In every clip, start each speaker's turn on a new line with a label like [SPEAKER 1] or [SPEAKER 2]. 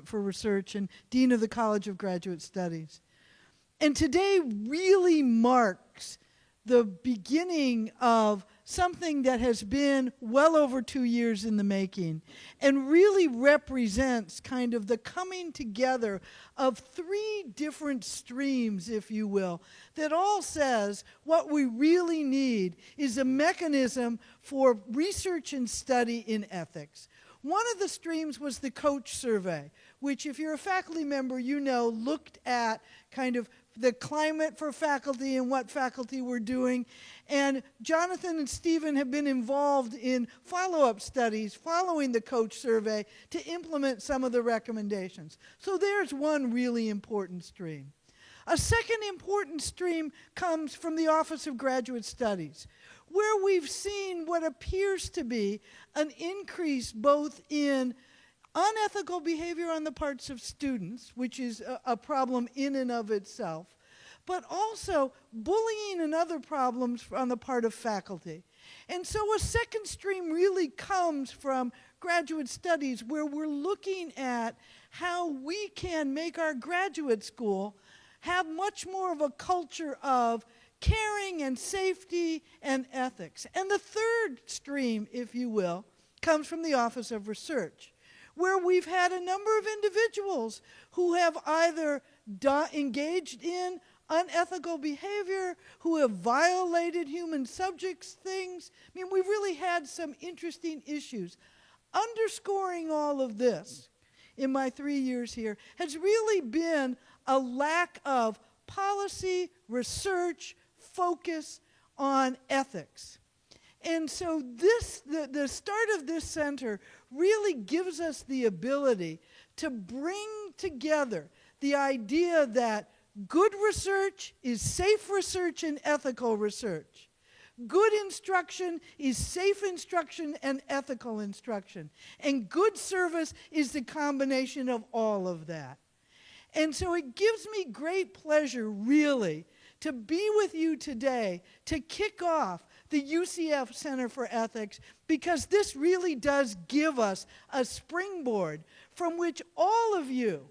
[SPEAKER 1] for Research and Dean of the College of Graduate Studies. And today really marks the beginning of something that has been well over 2 years in the making and really represents kind of the coming together of 3 different streams, if you will, that all says what we really need is a mechanism for research and study in ethics. One of the streams was the coach survey, which if you're a faculty member, you know, looked at kind of the climate for faculty and what faculty were doing. And Jonathan and Stephen have been involved in follow-up studies following the coach survey to implement some of the recommendations. So there's one really important stream. A second important stream comes from the Office of Graduate Studies, where we've seen what appears to be an increase both in unethical behavior on the parts of students, which is a problem in and of itself, but also bullying and other problems on the part of faculty. And so a second stream really comes from graduate studies, where we're looking at how we can make our graduate school have much more of a culture of caring and safety and ethics. And the third stream, if you will, comes from the Office of Research, where we've had a number of individuals who have either engaged in unethical behavior, who have violated human subjects things. I mean, we've really had some interesting issues. Underscoring all of this in my 3 years here has really been a lack of policy, research, focus on ethics. And so the start of this center really gives us the ability to bring together the idea that good research is safe research and ethical research. Good instruction is safe instruction and ethical instruction. And good service is the combination of all of that. And so it gives me great pleasure, really, to be with you today to kick off the UCF Center for Ethics, because this really does give us a springboard from which all of you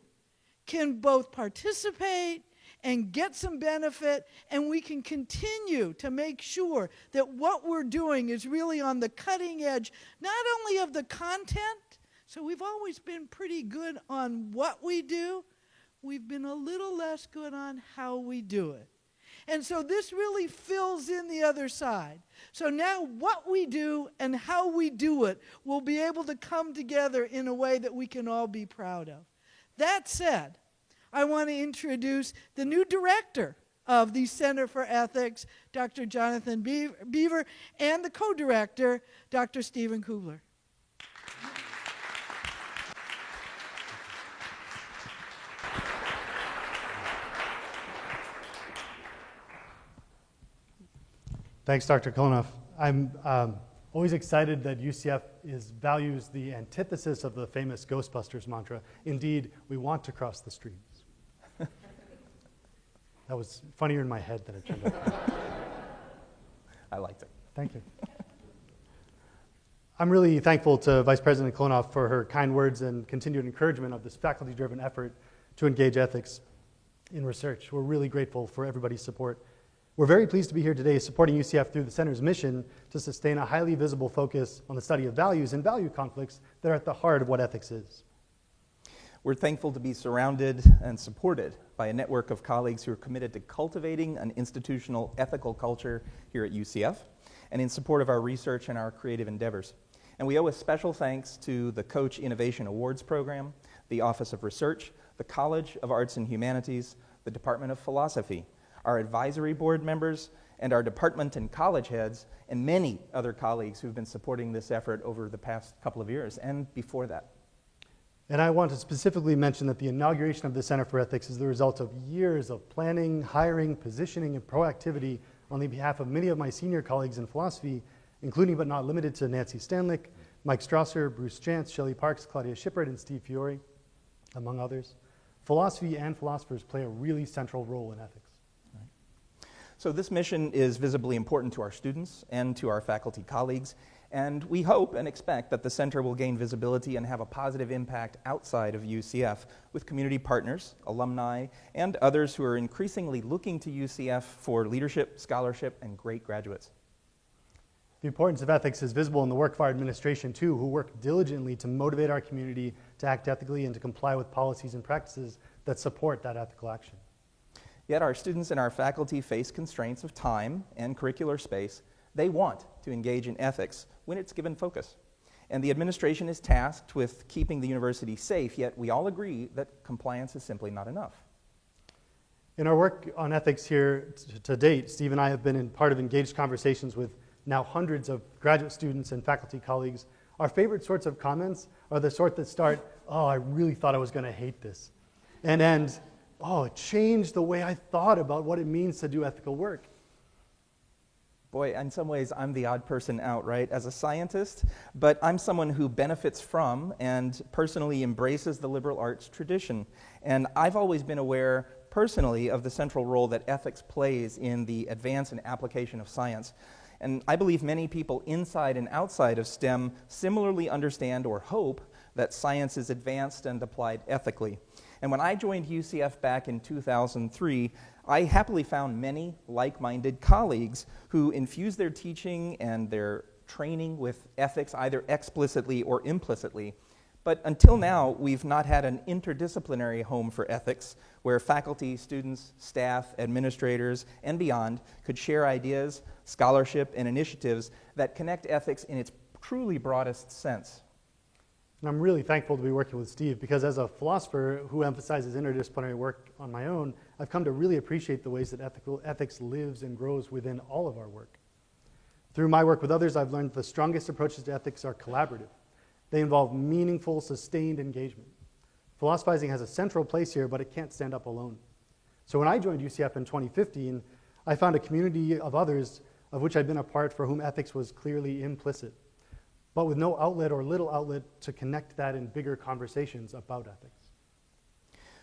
[SPEAKER 1] can both participate and get some benefit, and we can continue to make sure that what we're doing is really on the cutting edge, not only of the content. So we've always been pretty good on what we do. We've been a little less good on how we do it. And so this really fills in the other side. So now what we do and how we do it will be able to come together in a way that we can all be proud of. That said, I want to introduce the new director of the Center for Ethics, Dr. Jonathan Beever, and the co-director, Dr. Stephen Kuebler.
[SPEAKER 2] Thanks, Dr. Klonoff. I'm always excited that UCF values the antithesis of the famous Ghostbusters mantra. Indeed, we want to cross the streams. That was funnier in my head than it turned out.
[SPEAKER 3] I liked it.
[SPEAKER 2] Thank you. I'm really thankful to Vice President Klonoff for her kind words and continued encouragement of this faculty-driven effort to engage ethics in research. We're really grateful for everybody's support. We're very pleased to be here today supporting UCF through the Center's mission to sustain a highly visible focus on the study of values and value conflicts that are at the heart of what ethics is.
[SPEAKER 3] We're thankful to be surrounded and supported by a network of colleagues who are committed to cultivating an institutional ethical culture here at UCF and in support of our research and our creative endeavors. And we owe a special thanks to the Coach Innovation Awards Program, the Office of Research, the College of Arts and Humanities, the Department of Philosophy, our advisory board members, and our department and college heads, and many other colleagues who've been supporting this effort over the past couple of years and before that.
[SPEAKER 2] And I want to specifically mention that the inauguration of the Center for Ethics is the result of years of planning, hiring, positioning, and proactivity on the behalf of many of my senior colleagues in philosophy, including but not limited to Nancy Stanlick, Mike Strasser, Bruce Chance, Shelley Parks, Claudia Shippert, and Steve Fiore, among others. Philosophy and philosophers play a really central role in ethics.
[SPEAKER 3] So this mission is visibly important to our students and to our faculty colleagues, And we hope and expect that the center will gain visibility and have a positive impact outside of UCF with community partners, alumni, and others who are increasingly looking to UCF for leadership, scholarship, and great graduates.
[SPEAKER 2] The importance of ethics is visible in the work of our administration, too, who work diligently to motivate our community to act ethically and to comply with policies and practices that support that ethical action.
[SPEAKER 3] Yet our students and our faculty face constraints of time and curricular space. They want to engage in ethics when it's given focus. And the administration is tasked with keeping the university safe, yet we all agree that compliance is simply not enough.
[SPEAKER 2] In our work on ethics here to date, Steve and I have been in part of engaged conversations with now hundreds of graduate students and faculty colleagues. Our favorite sorts of comments are the sort that start, "Oh, I really thought I was going to hate this," and end, "Oh, it changed the way I thought about what it means to do ethical work."
[SPEAKER 3] Boy, in some ways, I'm the odd person out, right, as a scientist, but I'm someone who benefits from and personally embraces the liberal arts tradition. And I've always been aware, personally, of the central role that ethics plays in the advance and application of science. And I believe many people inside and outside of STEM similarly understand or hope that science is advanced and applied ethically. And when I joined UCF back in 2003, I happily found many like-minded colleagues who infuse their teaching and their training with ethics either explicitly or implicitly. But until now, we've not had an interdisciplinary home for ethics where faculty, students, staff, administrators, and beyond could share ideas, scholarship, and initiatives that connect ethics in its truly broadest sense.
[SPEAKER 2] And I'm really thankful to be working with Steve because as a philosopher who emphasizes interdisciplinary work on my own, I've come to really appreciate the ways that ethics lives and grows within all of our work. Through my work with others, I've learned the strongest approaches to ethics are collaborative. They involve meaningful, sustained engagement. Philosophizing has a central place here, but it can't stand up alone. So when I joined UCF in 2015, I found a community of others of which I'd been a part for whom ethics was clearly implicit, but with no outlet or little outlet to connect that in bigger conversations about ethics.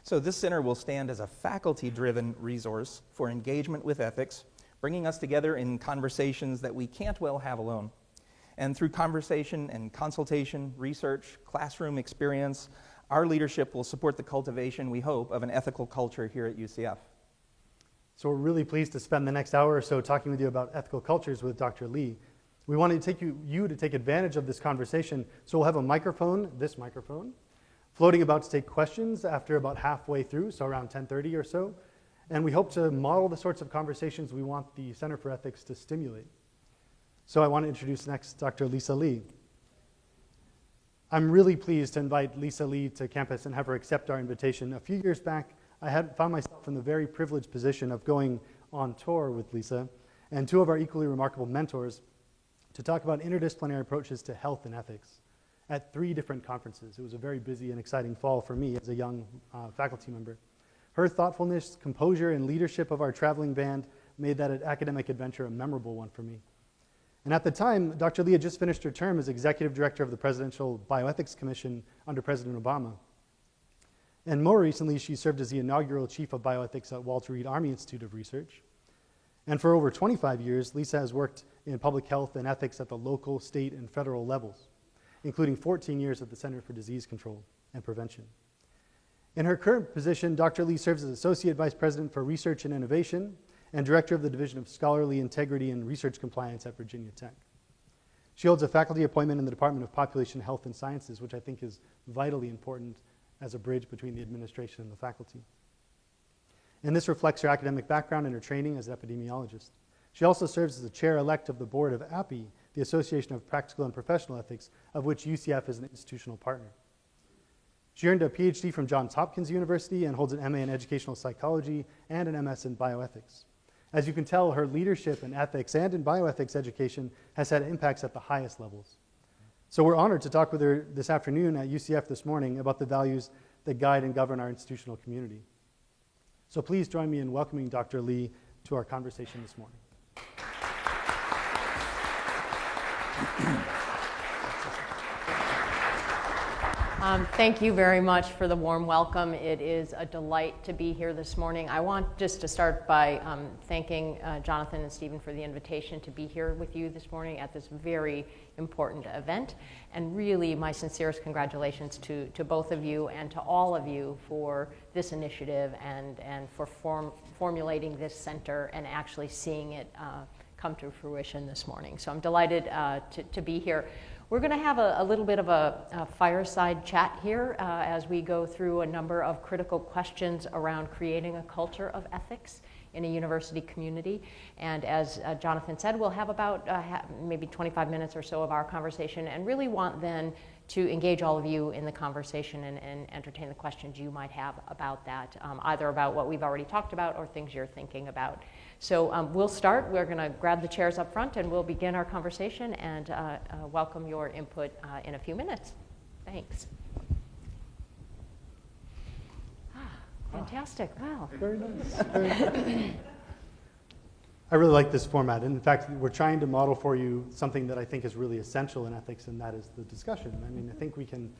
[SPEAKER 3] So this center will stand as a faculty-driven resource for engagement with ethics, bringing us together in conversations that we can't well have alone. And through conversation and consultation, research, classroom experience, our leadership will support the cultivation, we hope, of an ethical culture here at UCF.
[SPEAKER 2] So we're really pleased to spend the next hour or so talking with you about ethical cultures with Dr. Lee. We wanted to take you to take advantage of this conversation, so we'll have a microphone, this microphone, floating about to take questions after about halfway through, so around 10:30 or so. And we hope to model the sorts of conversations we want the Center for Ethics to stimulate. So I want to introduce next Dr. Lisa Lee. I'm really pleased to invite Lisa Lee to campus and have her accept our invitation. A few years back, I had found myself in the very privileged position of going on tour with Lisa and two of our equally remarkable mentors to talk about interdisciplinary approaches to health and ethics at 3 different conferences. It was a very busy and exciting fall for me as a young faculty member. Her thoughtfulness, composure, and leadership of our traveling band made that academic adventure a memorable one for me. And at the time, Dr. Lee had just finished her term as executive director of the Presidential Bioethics Commission under President Obama. And more recently, she served as the inaugural chief of bioethics at Walter Reed Army Institute of Research. And for over 25 years, Lisa has worked in public health and ethics at the local, state, and federal levels, including 14 years at the Center for Disease Control and Prevention. In her current position, Dr. Lee serves as Associate Vice President for Research and Innovation and Director of the Division of Scholarly Integrity and Research Compliance at Virginia Tech. She holds a faculty appointment in the Department of Population Health and Sciences, which I think is vitally important as a bridge between the administration and the faculty. And this reflects her academic background and her training as an epidemiologist. She also serves as the chair-elect of the board of API, the Association of Practical and Professional Ethics, of which UCF is an institutional partner. She earned a PhD from Johns Hopkins University and holds an MA in Educational Psychology and an MS in Bioethics. As you can tell, her leadership in ethics and in bioethics education has had impacts at the highest levels. So we're honored to talk with her this afternoon at UCF this morning about the values that guide and govern our institutional community. So please join me in welcoming Dr. Lee to our conversation this morning.
[SPEAKER 4] Thank you very much for the warm welcome. It is a delight to be here this morning. I want just to start by thanking Jonathan and Stephen for the invitation to be here with you this morning at this very important event. And really, my sincerest congratulations to both of you and to all of you for this initiative and for formulating this center and actually seeing it come to fruition this morning. So I'm delighted to be here. We're going to have a little bit of a fireside chat here as we go through a number of critical questions around creating a culture of ethics in a university community. And as Jonathan said, we'll have about maybe 25 minutes or so of our conversation, and really want then to engage all of you in the conversation and entertain the questions you might have about that, either about what we've already talked about or things you're thinking about. So we'll start. We're going to grab the chairs up front and we'll begin our conversation and welcome your input in a few minutes. Thanks. Fantastic. Wow.
[SPEAKER 2] Very nice. Very nice. I really like this format. In fact, we're trying to model for you something that I think is really essential in ethics, and that is the discussion. I mean, I think we can,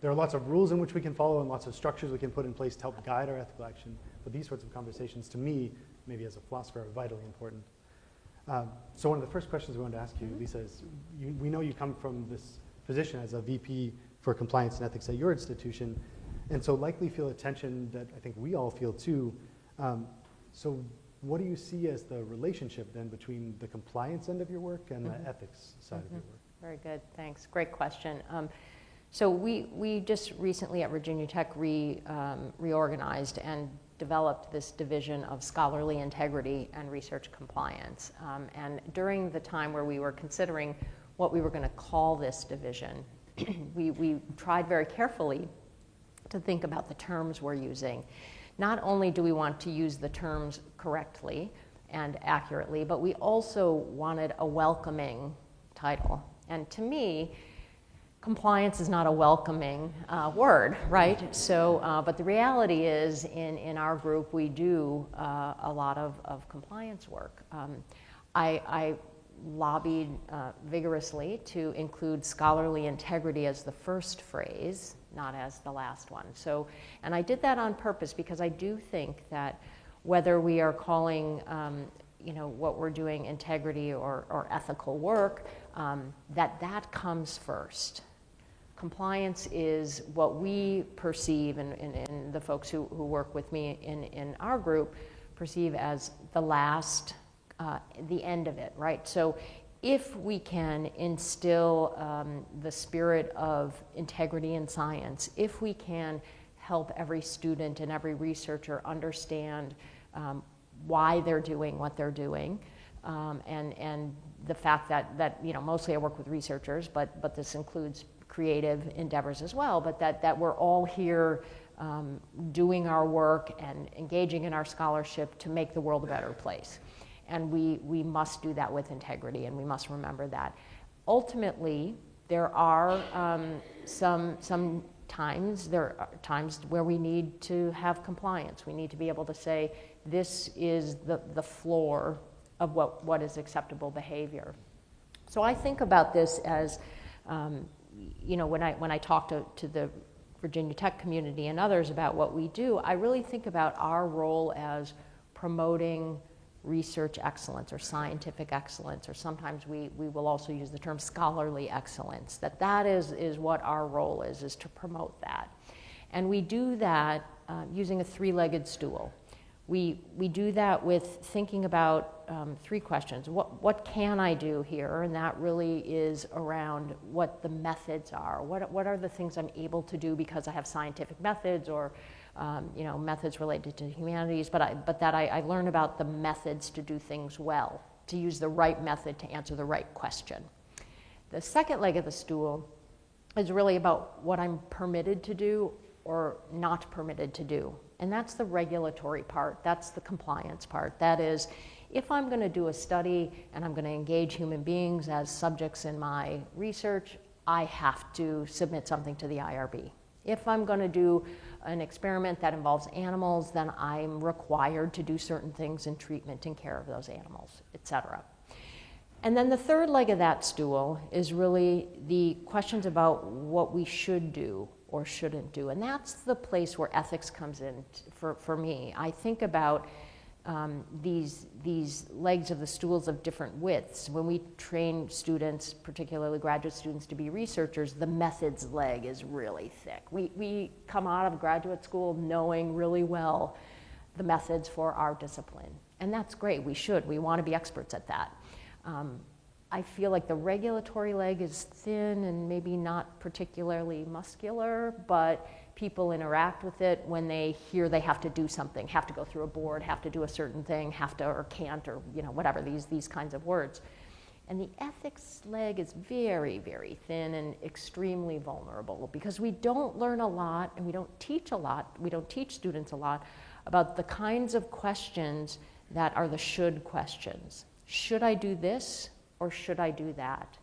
[SPEAKER 2] there are lots of rules in which we can follow and lots of structures we can put in place to help guide our ethical action. But these sorts of conversations, to me, maybe as a philosopher, are vitally important. So one of the first questions we wanted to ask you, Lisa, is we know you come from this position as a VP for compliance and ethics at your institution, and so likely feel a tension that I think we all feel too. So what do you see as the relationship then between the compliance end of your work and the ethics side of your work?
[SPEAKER 4] Very good, thanks. Great question. So we just recently at Virginia Tech reorganized and developed this division of scholarly integrity and research compliance. And during the time where we were considering what we were going to call this division, we tried very carefully to think about the terms we're using. Not only do we want to use the terms correctly and accurately, but we also wanted a welcoming title. And to me, compliance is not a welcoming word, right? So, but the reality is in our group, we do a lot of compliance work. I lobbied vigorously to include scholarly integrity as the first phrase, not as the last one. So, and I did that on purpose because I do think that whether we are calling what we're doing integrity or ethical work, that comes first. Compliance is what we perceive, and the folks who work with me in our group perceive as the last, the end of it, right? So if we can instill the spirit of integrity in science, if we can help every student and every researcher understand why they're doing what they're doing, and the fact that mostly I work with researchers, but this includes creative endeavors as well, but that we're all here doing our work and engaging in our scholarship to make the world a better place. And we must do that with integrity, and we must remember that. Ultimately, there are some times where we need to have compliance. We need to be able to say, this is the floor of what is acceptable behavior. So I think about this as, when I talk to the Virginia Tech community and others about what we do, I really think about our role as promoting research excellence or scientific excellence, or sometimes we will also use the term scholarly excellence, that is what our role is to promote that. And we do that using a three-legged stool. We do that with thinking about three questions. What can I do here? And that really is around what the methods are. What are the things I'm able to do because I have scientific methods or methods related to humanities, but that I learn about the methods to do things well, to use the right method to answer the right question. The second leg of the stool is really about what I'm permitted to do or not permitted to do. And that's the regulatory part, that's the compliance part. That is, if I'm going to do a study and I'm going to engage human beings as subjects in my research, I have to submit something to the IRB. If I'm going to do an experiment that involves animals, then I'm required to do certain things in treatment and care of those animals, et cetera. And then the third leg of that stool is really the questions about what we should do or shouldn't do. And that's the place where ethics comes in for me. I think about these legs of the stools of different widths. When we train students, particularly graduate students, to be researchers, the methods leg is really thick. We come out of graduate school knowing really well the methods for our discipline. And that's great, we should. We want to be experts at that. I feel like the regulatory leg is thin and maybe not particularly muscular, but people interact with it when they hear they have to do something, have to go through a board, have to do a certain thing, have to or can't, or whatever, these kinds of words. And the ethics leg is very, very thin and extremely vulnerable because we don't learn a lot and we don't teach a lot, we don't teach students a lot about the kinds of questions that are the should questions. Should I do this or should I do that?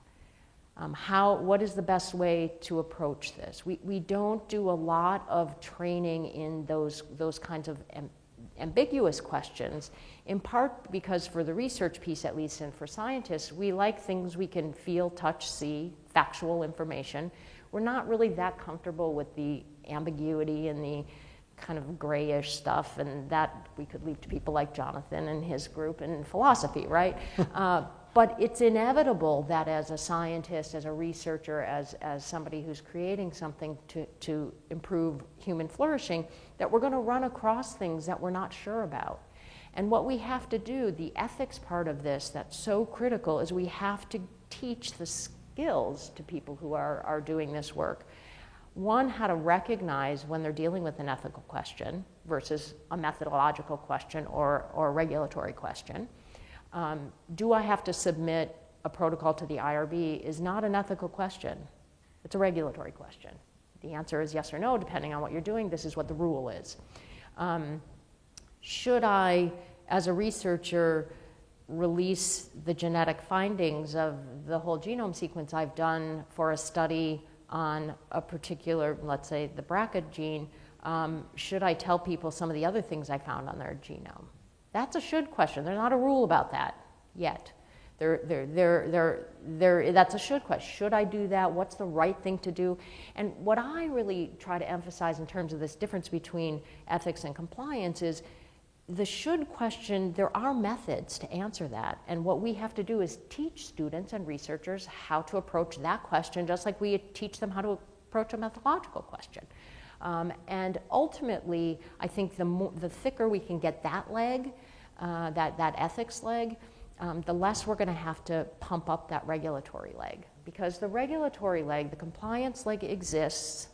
[SPEAKER 4] What is the best way to approach this? We don't do a lot of training in those kinds of ambiguous questions, in part because for the research piece at least, and for scientists, we like things we can feel, touch, see, factual information. We're not really that comfortable with the ambiguity and the kind of grayish stuff, and that we could leave to people like Jonathan and his group in philosophy, right? But it's inevitable that as a scientist, as a researcher, as somebody who's creating something to improve human flourishing, that we're going to run across things that we're not sure about. And what we have to do, the ethics part of this that's so critical, is we have to teach the skills to people who are doing this work. One, how to recognize when they're dealing with an ethical question versus a methodological question or a regulatory question. Do I have to submit a protocol to the IRB is not an ethical question. It's a regulatory question. The answer is yes or no, depending on what you're doing. This is what the rule is. Should I, as a researcher, release the genetic findings of the whole genome sequence I've done for a study on a particular, let's say the BRCA gene? Should I tell people some of the other things I found on their genome? That's a should question. There's not a rule about that yet. That's a should question. Should I do that? What's the right thing to do? And what I really try to emphasize in terms of this difference between ethics and compliance is the should question, there are methods to answer that. And what we have to do is teach students and researchers how to approach that question, just like we teach them how to approach a methodological question. And ultimately, I think the thicker we can get that leg, that ethics leg, the less we're going to have to pump up that regulatory leg. Because the regulatory leg, the compliance leg, exists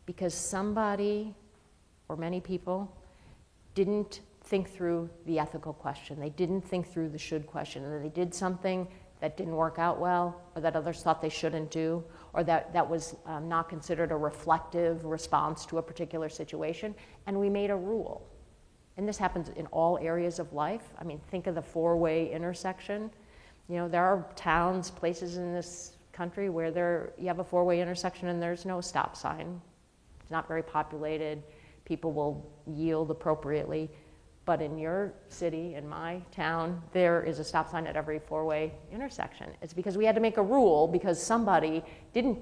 [SPEAKER 4] because somebody, or many people, didn't think through the ethical question. They didn't think through the should question, and they did something that didn't work out well, or that others thought they shouldn't do, or that was not considered a reflective response to a particular situation, and we made a rule. And this happens in all areas of life. I mean, think of the four-way intersection. There are towns, places in this country where you have a four-way intersection and there's no stop sign. It's not very populated. People will yield appropriately. But in your city, in my town, there is a stop sign at every four-way intersection. It's because we had to make a rule because somebody didn't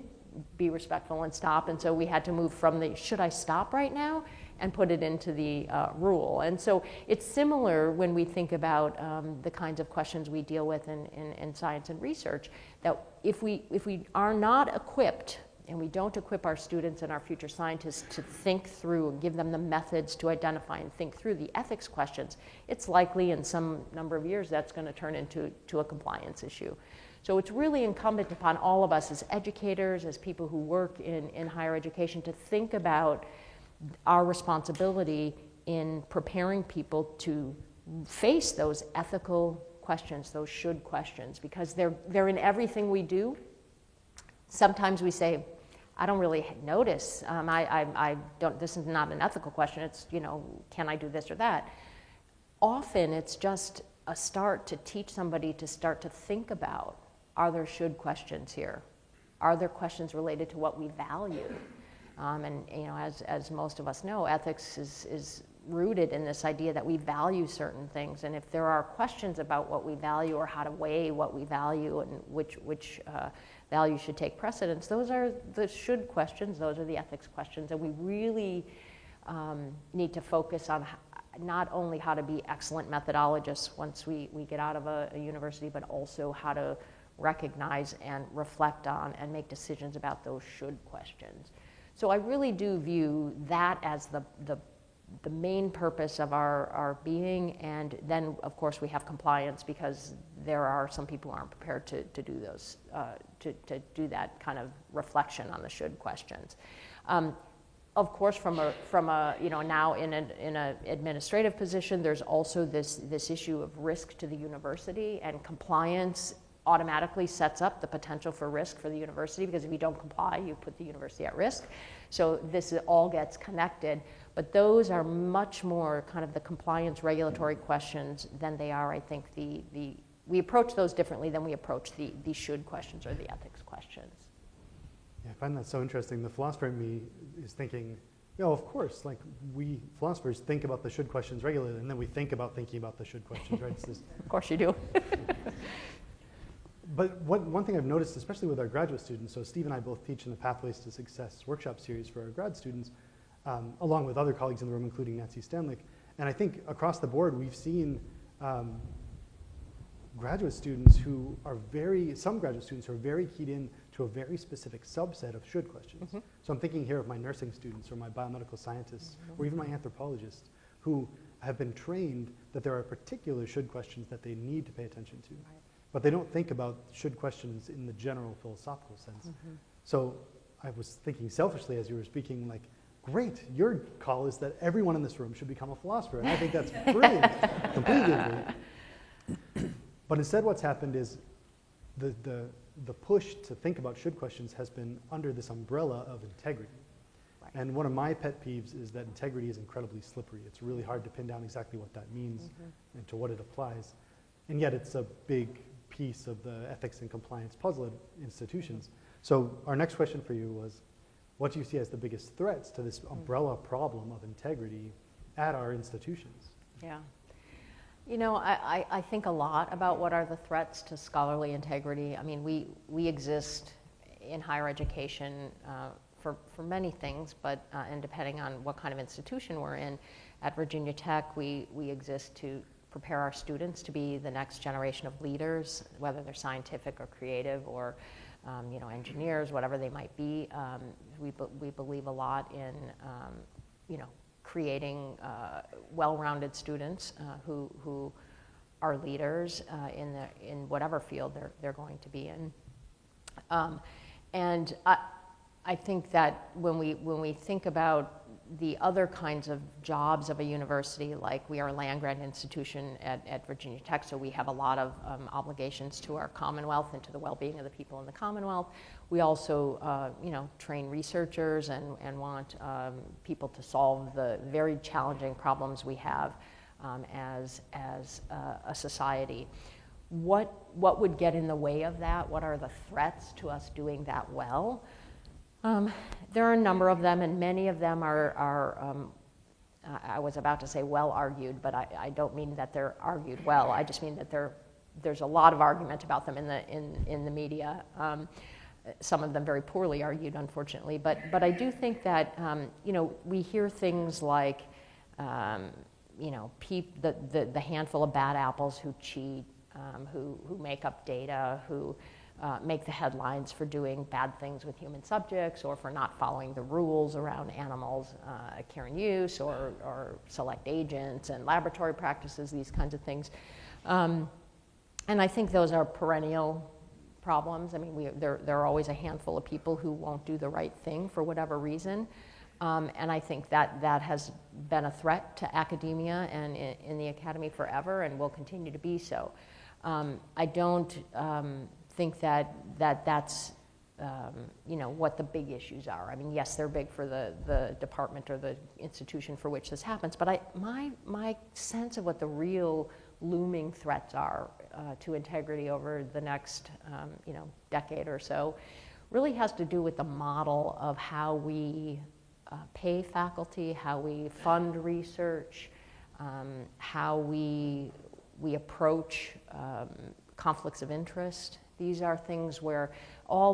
[SPEAKER 4] be respectful and stop, and so we had to move from the should I stop right now and put it into the rule. And so it's similar when we think about the kinds of questions we deal with in science and research, that if we are not equipped, and we don't equip our students and our future scientists to think through and give them the methods to identify and think through the ethics questions, it's likely in some number of years that's going to turn into a compliance issue. So it's really incumbent upon all of us as educators, as people who work in higher education, to think about our responsibility in preparing people to face those ethical questions, those should questions, because they're in everything we do. Sometimes we say, I don't really notice. I don't. This is not an ethical question. It's, can I do this or that? Often it's just a start to teach somebody to start to think about, are there should questions here? Are there questions related to what we value? And as most of us know, ethics is rooted in this idea that we value certain things, and if there are questions about what we value or how to weigh what we value and which value should take precedence, those are the should questions, those are the ethics questions, and we really need to focus on not only how to be excellent methodologists once we get out of a university, but also how to recognize and reflect on and make decisions about those should questions. So I really do view that as the main purpose of our being, and then of course we have compliance, because there are some people who aren't prepared to do those, to do that kind of reflection on the should questions. Of course, from a now in an administrative position, there's also this issue of risk to the university, and compliance automatically sets up the potential for risk for the university, because if you don't comply, you put the university at risk. So this all gets connected, but those are much more kind of the compliance regulatory questions than they are, I think, we approach those differently than we approach the should questions or the ethics questions.
[SPEAKER 2] Yeah, I find that so interesting. The philosopher in me is thinking, of course, like we philosophers think about the should questions regularly, and then we think about thinking about the should questions, right? It's this,
[SPEAKER 4] of course you do.
[SPEAKER 2] But one thing I've noticed, especially with our graduate students, so Steve and I both teach in the Pathways to Success workshop series for our grad students, along with other colleagues in the room, including Nancy Stanlick. And I think across the board, we've seen graduate students who are some graduate students who are very keyed in to a very specific subset of should questions. Mm-hmm. So I'm thinking here of my nursing students or my biomedical scientists, mm-hmm. or even my anthropologists, who have been trained that there are particular should questions that they need to pay attention to. Right. But they don't think about should questions in the general philosophical sense. Mm-hmm. So I was thinking selfishly as you were speaking, like, great, your call is that everyone in this room should become a philosopher. And I think that's brilliant, completely agree. But instead what's happened is the push to think about should questions has been under this umbrella of integrity. Right. And one of my pet peeves is that integrity is incredibly slippery. It's really hard to pin down exactly what that means, mm-hmm. and to what it applies. And yet it's a big piece of the ethics and compliance puzzle at institutions. So our next question for you was, what do you see as the biggest threats to this umbrella problem of integrity at our institutions?
[SPEAKER 4] Yeah. I think a lot about what are the threats to scholarly integrity. I mean, we exist in higher education for many things, but and depending on what kind of institution we're in, at Virginia Tech, we exist to prepare our students to be the next generation of leaders, whether they're scientific or creative or engineers, whatever they might be. We believe a lot in creating well-rounded students who are leaders in whatever field they're going to be in. And I think that when we think about the other kinds of jobs of a university, like we are a land-grant institution at Virginia Tech, so we have a lot of obligations to our Commonwealth and to the well-being of the people in the Commonwealth. We also, train researchers and want people to solve the very challenging problems we have as a society. What would get in the way of that? What are the threats to us doing that well? There are a number of them, and many of them are I was about to say well argued, but I don't mean that they're argued well. I just mean that there's a lot of argument about them in the media. Some of them very poorly argued, unfortunately. But I do think that we hear things like the handful of bad apples who cheat, who make up data, who make the headlines for doing bad things with human subjects or for not following the rules around animals care and use or select agents and laboratory practices, these kinds of things. And I think those are perennial problems. I mean, there are always a handful of people who won't do the right thing for whatever reason. And I think that has been a threat to academia and in the academy forever and will continue to be so. I don't think that's what the big issues are. I mean, yes, they're big for the department or the institution for which this happens, but my sense of what the real looming threats are to integrity over the next decade or so really has to do with the model of how we pay faculty, how we fund research, how we approach conflicts of interest. These are things where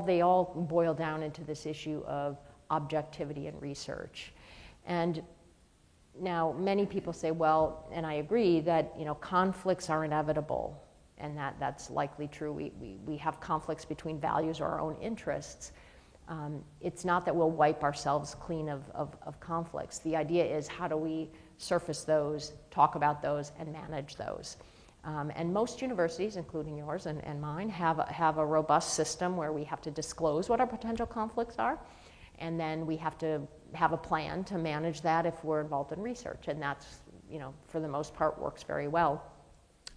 [SPEAKER 4] they all boil down into this issue of objectivity in research. And now many people say, well, and I agree that conflicts are inevitable, and that's likely true. We have conflicts between values or our own interests. It's not that we'll wipe ourselves clean of conflicts. The idea is, how do we surface those, talk about those, and manage those? And most universities, including yours and mine, have a robust system where we have to disclose what our potential conflicts are, and then we have to have a plan to manage that if we're involved in research, and that's, for the most part, works very well.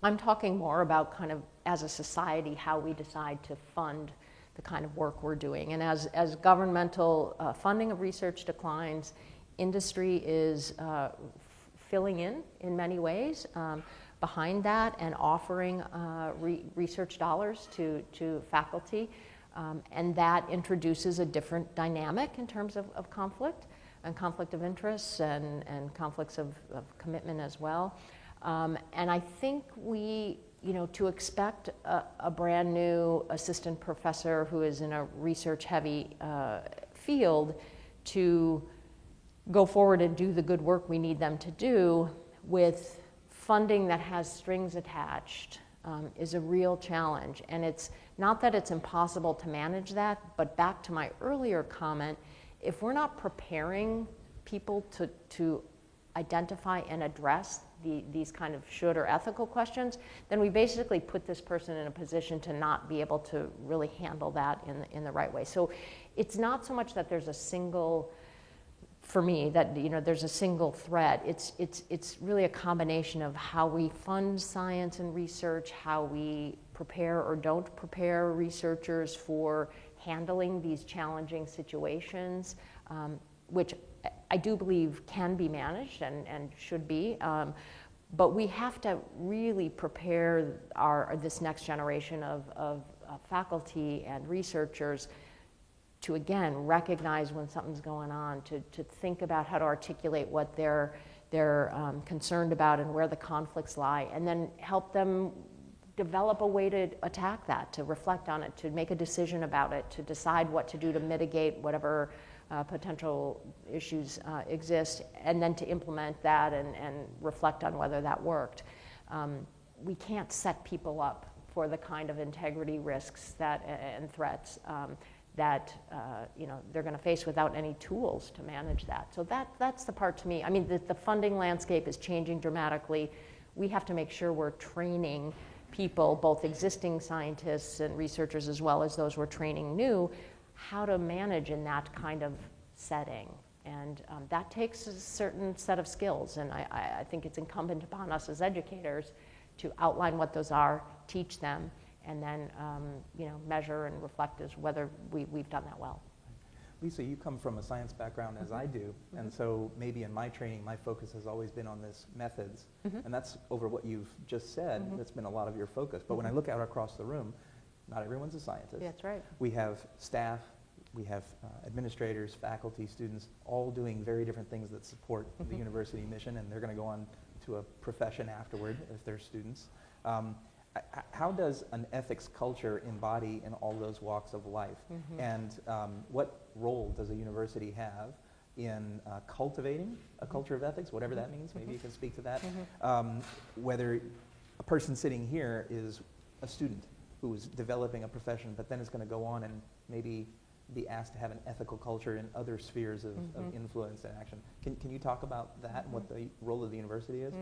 [SPEAKER 4] I'm talking more about kind of, as a society, how we decide to fund the kind of work we're doing. And as governmental funding of research declines, industry is filling in many ways behind that and offering research dollars to faculty. And that introduces a different dynamic in terms of conflict and conflict of interests and conflicts of commitment as well. And I think to expect a brand new assistant professor who is in a research-heavy field to go forward and do the good work we need them to do with funding that has strings attached is a real challenge. And it's not that it's impossible to manage that, but back to my earlier comment, if we're not preparing people to identify and address these kind of should or ethical questions, then we basically put this person in a position to not be able to really handle that in the right way. So it's not so much that there's a single, for me, that there's a single thread. It's really a combination of how we fund science and research, how we prepare or don't prepare researchers for handling these challenging situations, which I do believe can be managed and should be. But we have to really prepare this next generation of faculty and researchers to, again, recognize when something's going on, to think about how to articulate what they're concerned about and where the conflicts lie, and then help them develop a way to attack that, to reflect on it, to make a decision about it, to decide what to do to mitigate whatever potential issues exist, and then to implement that and reflect on whether that worked. We can't set people up for the kind of integrity risks and threats that they're going to face without any tools to manage that. So that's the part to me. I mean, the funding landscape is changing dramatically. We have to make sure we're training people, both existing scientists and researchers as well as those we're training new, how to manage in that kind of setting. And that takes a certain set of skills, and I think it's incumbent upon us as educators to outline what those are, teach them, and then measure and reflect as whether we've done that well.
[SPEAKER 3] Lisa, you come from a science background as I do, and so maybe in my training, my focus has always been on this methods, and that's over what you've just said. That's been a lot of your focus. But when I look out across the room, not everyone's a scientist.
[SPEAKER 4] That's right.
[SPEAKER 3] We have staff, we have administrators, faculty, students, all doing very different things that support the university mission, and they're going to go on to a profession afterward if they're students. How does an ethics culture embody in all those walks of life? And what role does a university have in cultivating a culture of ethics, whatever that means? Maybe you can speak to that. Whether a person sitting here is a student who is developing a profession, but then is going to go on and maybe be asked to have an ethical culture in other spheres of influence and action. Can you talk about that and what the role of the university is?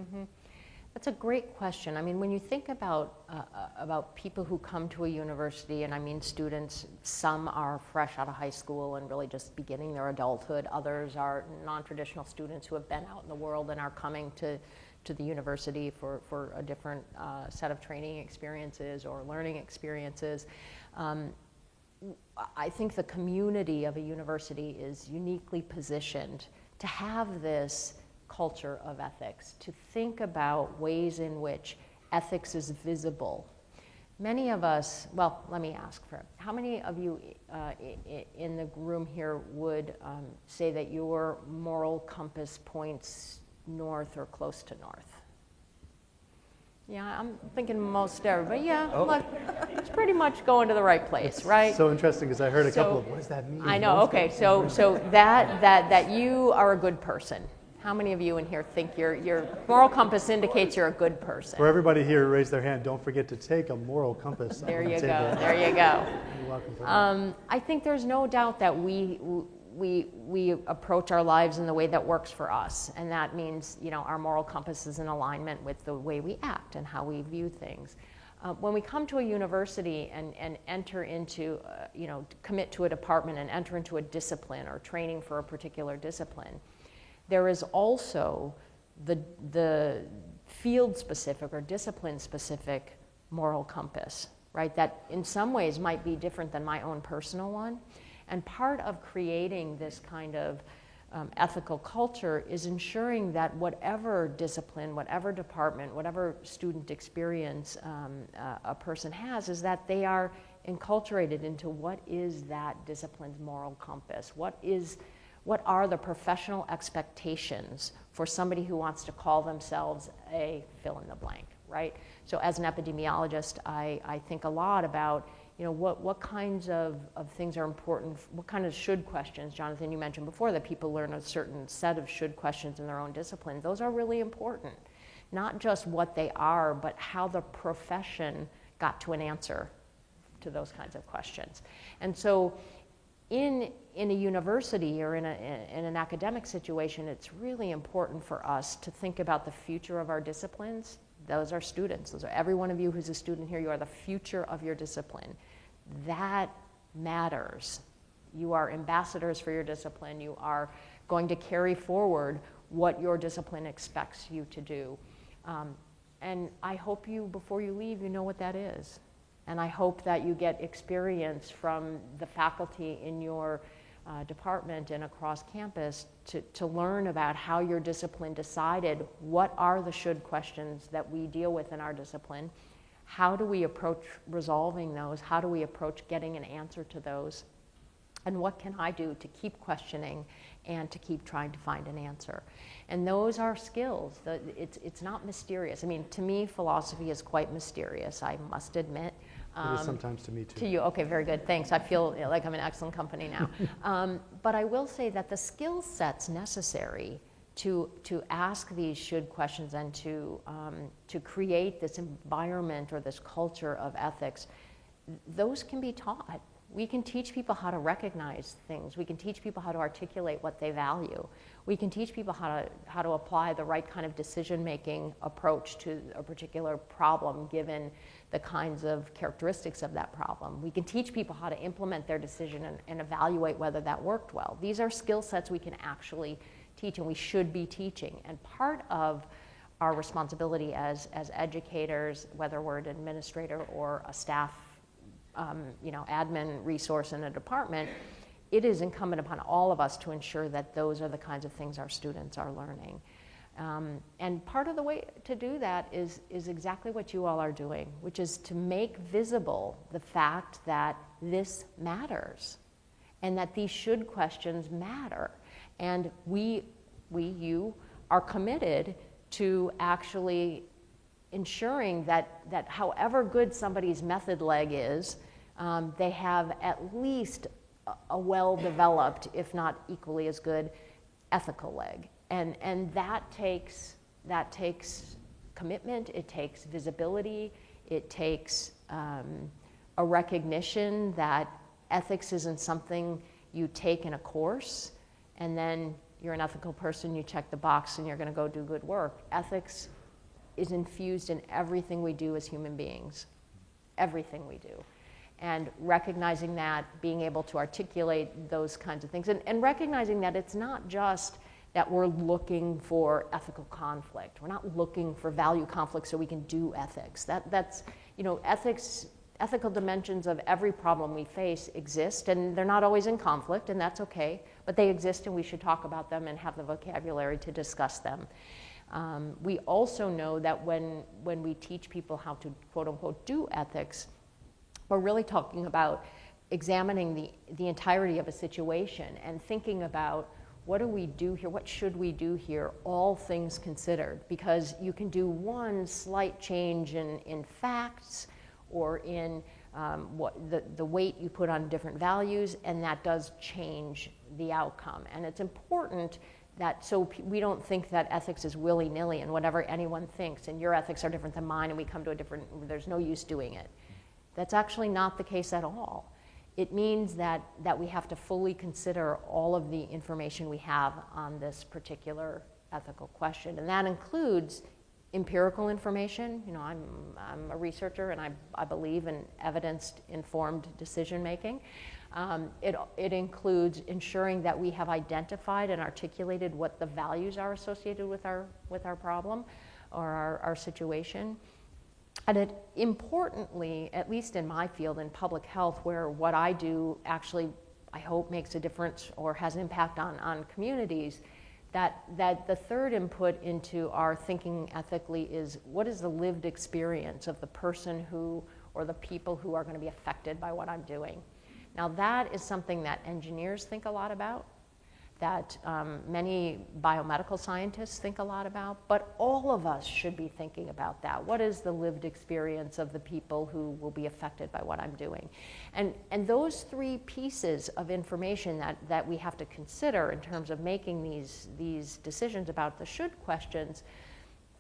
[SPEAKER 4] That's a great question. I mean, when you think about people who come to a university, and I mean students, some are fresh out of high school and really just beginning their adulthood. Others are non-traditional students who have been out in the world and are coming to the university for a different set of training experiences or learning experiences. I think the community of a university is uniquely positioned to have this culture of ethics, to think about ways in which ethics is visible, Many of us, well, let me ask for it. How many of you in the room here would say that your moral compass points north or close to north? Yeah, I'm thinking most everybody. Yeah, look, it's pretty much going to the right place, right?
[SPEAKER 2] So interesting, because I heard a couple of, what does that mean?
[SPEAKER 4] I know, okay, so that you are a good person. How many of you in here think your moral compass indicates you're a good person?
[SPEAKER 2] For everybody here, raise their hand. Don't forget to take a moral compass.
[SPEAKER 4] There you go, there you go.
[SPEAKER 2] You're welcome for that.
[SPEAKER 4] I think there's no doubt that we approach our lives in the way that works for us, and that means, you know, our moral compass is in alignment with the way we act and how we view things. When we come to a university and enter into, you know, commit to a department and enter into a discipline or training for a particular discipline, there is also the field-specific or discipline-specific moral compass, right? That in some ways might be different than my own personal one. And part of creating this kind of ethical culture is ensuring that whatever discipline, whatever department, whatever student experience a person has, is that they are enculturated into what is that discipline's moral compass. What are the professional expectations for somebody who wants to call themselves a fill in the blank, right? So as an epidemiologist, I think a lot about, you know, what kinds of things are important, what kind of should questions, Jonathan, you mentioned before, that people learn a certain set of should questions in their own discipline. Those are really important. Not just what they are, but how the profession got to an answer to those kinds of questions. And so in a university or in an academic situation, it's really important for us to think about the future of our disciplines. Those are students. Those are every one of you who's a student here. You are the future of your discipline. That matters. You are ambassadors for your discipline. You are going to carry forward what your discipline expects you to do. And I hope you, before you leave, you know what that is. And I hope that you get experience from the faculty in your department and across campus to learn about how your discipline decided what are the should questions that we deal with in our discipline, how do we approach resolving those, how do we approach getting an answer to those, and what can I do to keep questioning and to keep trying to find an answer. And those are skills. It's not mysterious. I mean, to me, philosophy is quite mysterious, I must admit.
[SPEAKER 2] It is sometimes to me too.
[SPEAKER 4] To you, okay, very good, thanks. I feel like I'm in excellent company now. But I will say that the skill sets necessary to ask these should questions and to create this environment or this culture of ethics, those can be taught. We can teach people how to recognize things. We can teach people how to articulate what they value. We can teach people how to apply the right kind of decision-making approach to a particular problem given the kinds of characteristics of that problem. We can teach people how to implement their decision and evaluate whether that worked well. These are skill sets we can actually teach and we should be teaching. And part of our responsibility as educators, whether we're an administrator or a staff admin resource in a department, it is incumbent upon all of us to ensure that those are the kinds of things our students are learning. And part of the way to do that is exactly what you all are doing, which is to make visible the fact that this matters and that these should questions matter. And you are committed to actually ensuring that however good somebody's method leg is, they have at least a well-developed, if not equally as good, ethical leg. And that takes commitment, it takes visibility, it takes a recognition that ethics isn't something you take in a course and then you're an ethical person, you check the box and you're going to go do good work. Ethics is infused in everything we do as human beings, everything we do. And recognizing that, being able to articulate those kinds of things, and recognizing that it's not just that we're looking for ethical conflict. We're not looking for value conflict so we can do ethics. That's ethical dimensions of every problem we face exist, and they're not always in conflict, and that's okay, but they exist and we should talk about them and have the vocabulary to discuss them. We also know that when we teach people how to quote unquote do ethics, we're really talking about examining the entirety of a situation and thinking about what do we do here, what should we do here, all things considered, because you can do one slight change in facts or in what the weight you put on different values, and that does change the outcome. And it's important that so we don't think that ethics is willy-nilly and whatever anyone thinks, and your ethics are different than mine and we come to a different, there's no use doing it. That's actually not the case at all. It means that we have to fully consider all of the information we have on this particular ethical question. And that includes empirical information. You know, I'm a researcher and I believe in evidence-informed decision making. It includes ensuring that we have identified and articulated what the values are associated with our problem or our situation. And it importantly, at least in my field in public health, where what I do actually, I hope, makes a difference or has an impact on communities, that the third input into our thinking ethically is what is the lived experience of the person who, or the people who are going to be affected by what I'm doing. Now that is something that engineers think a lot about, that many biomedical scientists think a lot about, but all of us should be thinking about that. What is the lived experience of the people who will be affected by what I'm doing? And those three pieces of information that we have to consider in terms of making these decisions about the should questions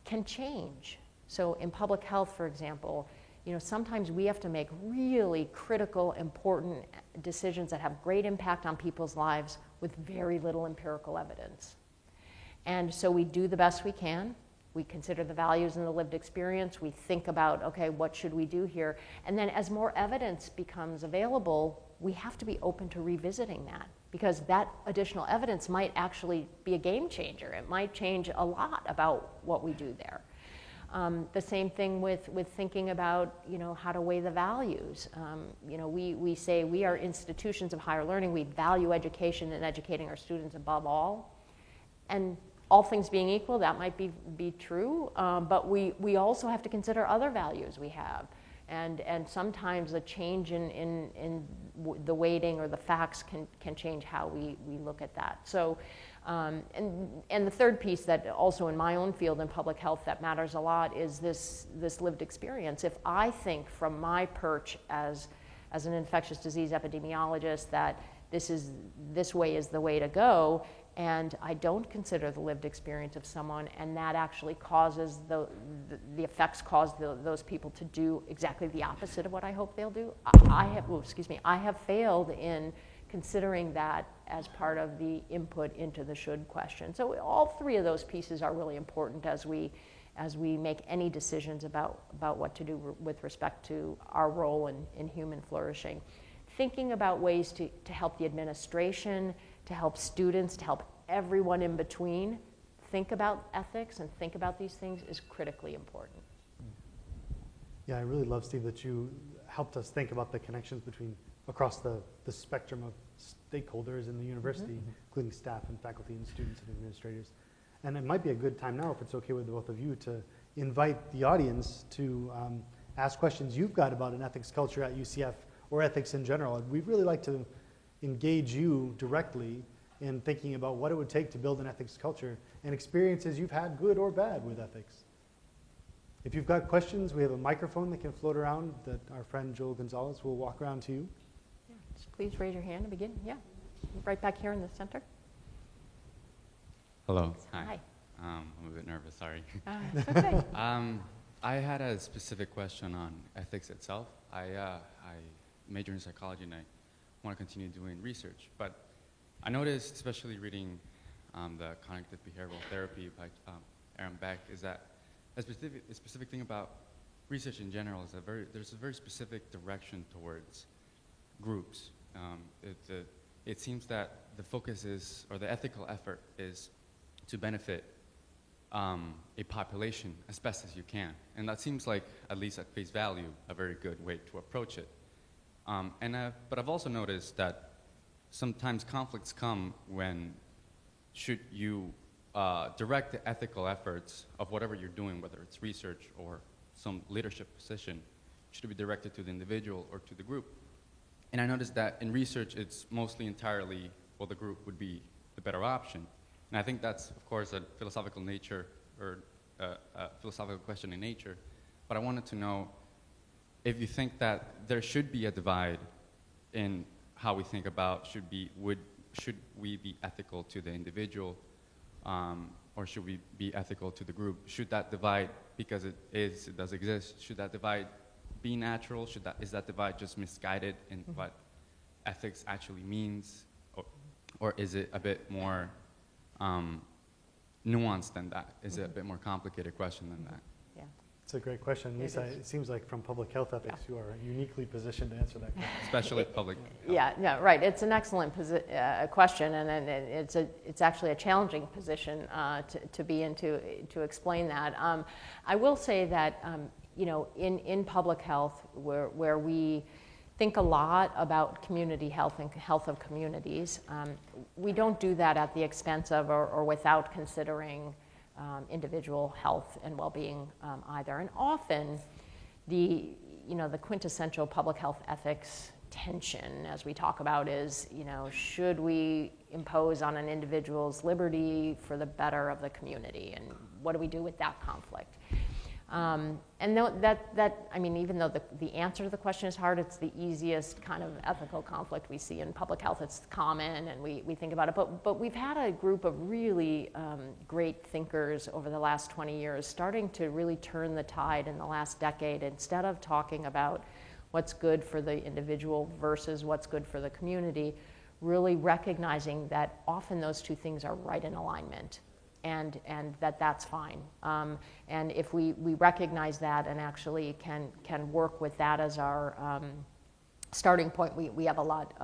[SPEAKER 4] can change. So in public health, for example, you know, sometimes we have to make really critical, important decisions that have great impact on people's lives with very little empirical evidence. And so we do the best we can. We consider the values and the lived experience. We think about, okay, what should we do here? And then as more evidence becomes available, we have to be open to revisiting that, because that additional evidence might actually be a game changer. It might change a lot about what we do there. The same thing with thinking about, you know, how to weigh the values. You know, we say we are institutions of higher learning. We value education and educating our students above all. And all things being equal, that might be true, but we also have to consider other values we have. And sometimes a change in the weighting or the facts can change how we look at that. So, and the third piece that also in my own field in public health that matters a lot is this lived experience. If I think from my perch as an infectious disease epidemiologist that this way is the way to go, and I don't consider the lived experience of someone, and that actually causes the effects cause those people to do exactly the opposite of what I hope they'll do, I have failed in considering that as part of the input into the should question. So all three of those pieces are really important as we make any decisions about what to do with respect to our role in human flourishing. Thinking about ways to help the administration, to help students, to help everyone in between think about ethics and think about these things is critically important.
[SPEAKER 2] Yeah, I really love, Steve, that you helped us think about the connections across the spectrum of stakeholders in the university, including staff and faculty and students and administrators. And it might be a good time now, if it's okay with both of you, to invite the audience to ask questions you've got about an ethics culture at UCF or ethics in general. And we'd really like to engage you directly in thinking about what it would take to build an ethics culture and experiences you've had, good or bad, with ethics. If you've got questions, we have a microphone that can float around that our friend Joel Gonzalez will walk around to you.
[SPEAKER 4] Yeah, just please raise your hand to begin. Yeah, right back here in the center.
[SPEAKER 5] Hello.
[SPEAKER 4] Hi.
[SPEAKER 5] I'm a bit nervous, sorry.
[SPEAKER 4] It's okay.
[SPEAKER 5] I had a specific question on ethics itself. I major in psychology and I want to continue doing research, but I noticed, especially reading the cognitive behavioral therapy by Aaron Beck, is that a specific thing about research in general is that there's a very specific direction towards groups. It seems that the focus is, or the ethical effort is to benefit a population as best as you can. And that seems like, at least at face value, a very good way to approach it. But I've also noticed that sometimes conflicts come when should you direct the ethical efforts of whatever you're doing, whether it's research or some leadership position, should be directed to the individual or to the group. And I noticed that in research, it's mostly entirely, well, the group would be the better option. And I think that's, of course, a philosophical nature or a philosophical question in nature. But I wanted to know if you think that there should be a divide in how we think about should we be ethical to the individual, or should we be ethical to the group? Should that divide, because it does exist, should that divide be natural? Is that divide just misguided in what ethics actually means? Or is it a bit more nuanced than that? Is it a bit more complicated question than that?
[SPEAKER 4] Yeah.
[SPEAKER 2] It's a great question. Lisa, it seems like from public health ethics, you are uniquely positioned to answer that question.
[SPEAKER 5] Especially public health.
[SPEAKER 4] Yeah, right. It's an excellent question, and it's actually a challenging position to be in to explain that. I will say that in public health, where we think a lot about community health and health of communities, we don't do that at the expense of or without considering individual health and well-being either. And often the quintessential public health ethics tension, as we talk about, is, should we impose on an individual's liberty for the better of the community? And what do we do with that conflict? And even though the answer to the question is hard, it's the easiest kind of ethical conflict we see in public health. It's common, and we think about it. But we've had a group of really great thinkers over the last 20 years starting to really turn the tide in the last decade. Instead of talking about what's good for the individual versus what's good for the community, really recognizing that often those two things are right in alignment. And that's fine. And if we recognize that and actually can work with that as our starting point, we have a lot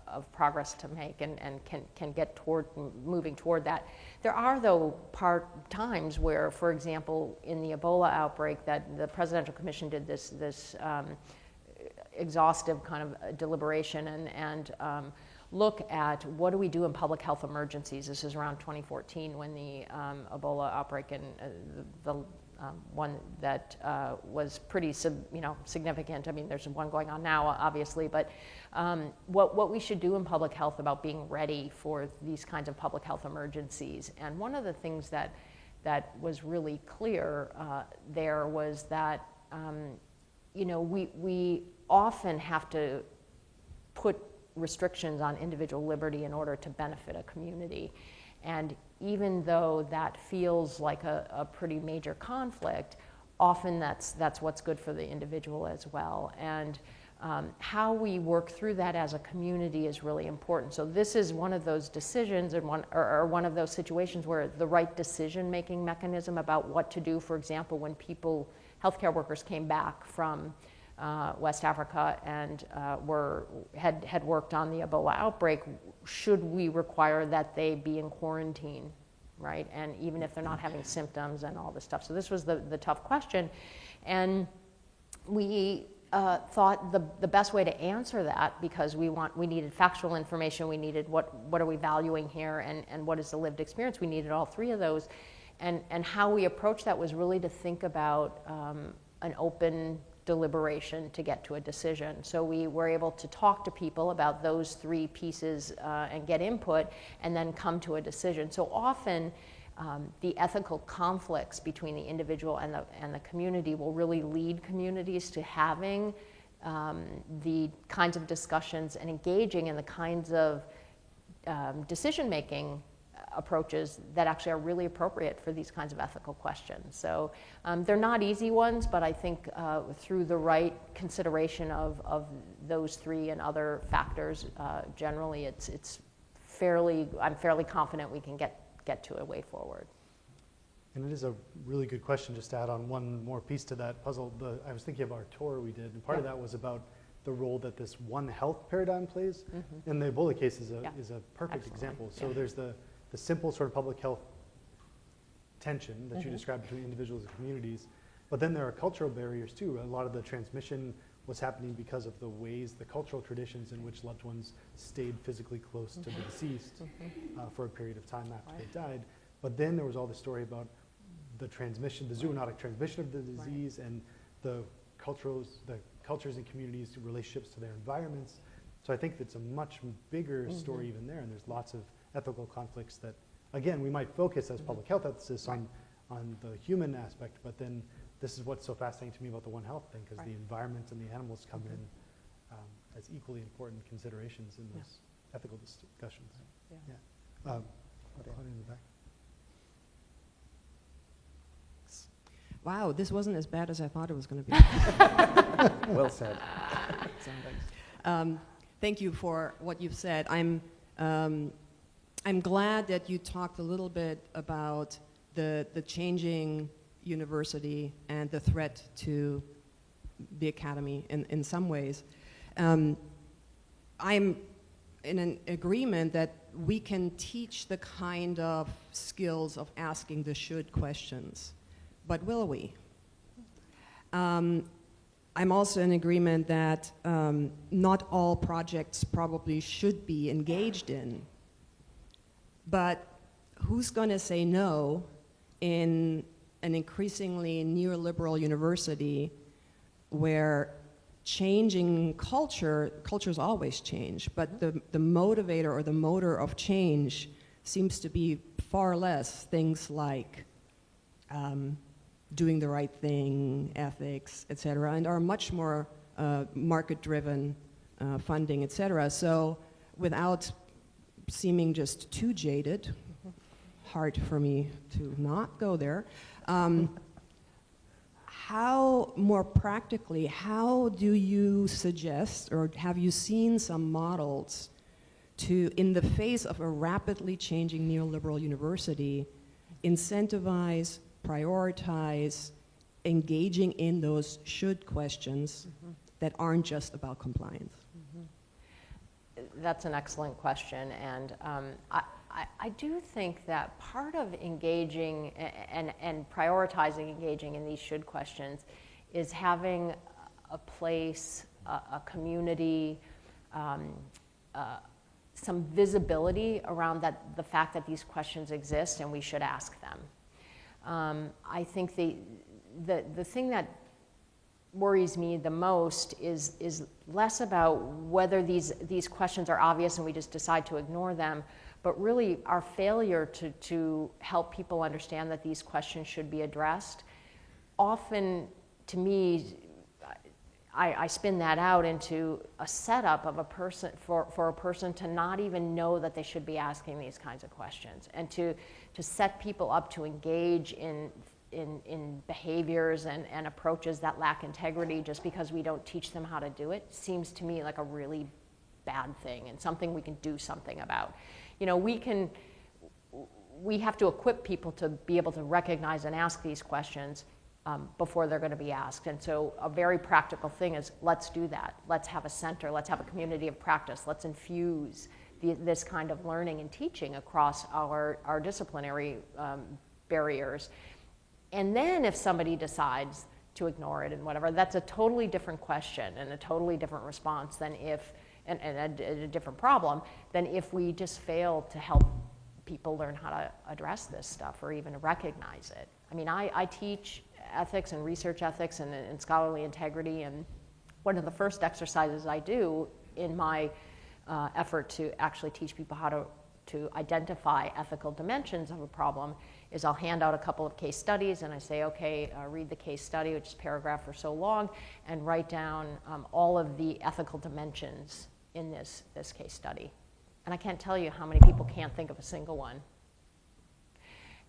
[SPEAKER 4] of progress to make and can get moving toward that. There are, though, times where, for example, in the Ebola outbreak, that the Presidential Commission did this exhaustive kind of deliberation and look at what do we do in public health emergencies. This is around 2014 when the Ebola outbreak and the one that was pretty significant. I mean, there's one going on now, obviously, but what we should do in public health about being ready for these kinds of public health emergencies. And one of the things that was really clear there was that we often have to put restrictions on individual liberty in order to benefit a community. And even though that feels like a pretty major conflict, often that's what's good for the individual as well. And how we work through that as a community is really important. So this is one of those decisions and one of those situations where the right decision-making mechanism about what to do, for example, when healthcare workers came back from West Africa and had worked on the Ebola outbreak, should we require that they be in quarantine, right? And even if they're not having symptoms and all this stuff. So this was the tough question. And we thought the best way to answer that, because we needed factual information, we needed what are we valuing here, and what is the lived experience. We needed all three of those. And how we approached that was really to think about an open deliberation to get to a decision. So we were able to talk to people about those three pieces and get input and then come to a decision. So often the ethical conflicts between the individual and the community will really lead communities to having the kinds of discussions and engaging in the kinds of decision-making approaches that actually are really appropriate for these kinds of ethical questions. So they're not easy ones, but I think through the right consideration of those three and other factors, generally I'm fairly confident we can get to a way forward.
[SPEAKER 2] And it is a really good question. Just to add on one more piece to that puzzle, I was thinking of our tour we did, and part of that was about the role that this One Health paradigm plays. Mm-hmm. And the Ebola case is a perfect example. So there's the simple sort of public health tension that you described between individuals and communities, but then there are cultural barriers too. A lot of the transmission was happening because of the cultural traditions in which loved ones stayed physically close to the deceased for a period of time after they died. But then there was all the story about the transmission, the zoonotic transmission of the disease, and the cultures and communities' relationships to their environments. So I think it's a much bigger story even there, and there's lots of ethical conflicts that, again, we might focus as public health ethicists on the human aspect, but then this is what's so fascinating to me about the One Health thing, because the environment and the animals come in as equally important considerations in those ethical discussions. Claudia in the back.
[SPEAKER 6] Wow, this wasn't as bad as I thought it was going to be.
[SPEAKER 3] Well said.
[SPEAKER 6] Thank you for what you've said. I'm glad that you talked a little bit about the changing university and the threat to the academy in some ways. I'm in an agreement that we can teach the kind of skills of asking the should questions, but will we? I'm also in agreement that not all projects probably should be engaged in, but who's going to say no in an increasingly neoliberal university where changing cultures always change, but the motivator or the motor of change seems to be far less things like doing the right thing, ethics, et cetera, and are much more market-driven funding, et cetera. So without seeming just too jaded, hard for me to not go there, how, more practically, how do you suggest, or have you seen some models to, in the face of a rapidly changing neoliberal university, incentivize, prioritize, engaging in those should questions that aren't just about compliance?
[SPEAKER 4] That's an excellent question, and I do think that part of engaging and prioritizing engaging in these should questions is having a place, a community, some visibility around the fact that these questions exist and we should ask them. I think the thing that worries me the most is less about whether these questions are obvious and we just decide to ignore them, but really our failure to help people understand that these questions should be addressed. Often, to me, I spin that out into a setup of a person for a person to not even know that they should be asking these kinds of questions, and to set people up to engage in behaviors and approaches that lack integrity just because we don't teach them how to do it seems to me like a really bad thing and something we can do something about. You know, we have to equip people to be able to recognize and ask these questions before they're going to be asked. And so a very practical thing is, let's do that. Let's have a center. Let's have a community of practice. Let's infuse this kind of learning and teaching across our disciplinary barriers. And then if somebody decides to ignore it and whatever, that's a totally different question and a totally different response than if, and a different problem than if we just fail to help people learn how to address this stuff or even recognize it. I mean, I teach ethics and research ethics and scholarly integrity, and one of the first exercises I do in my effort to actually teach people how to identify ethical dimensions of a problem is I'll hand out a couple of case studies and I say, okay, read the case study, which is a paragraph or so long, and write down all of the ethical dimensions in this case study. And I can't tell you how many people can't think of a single one.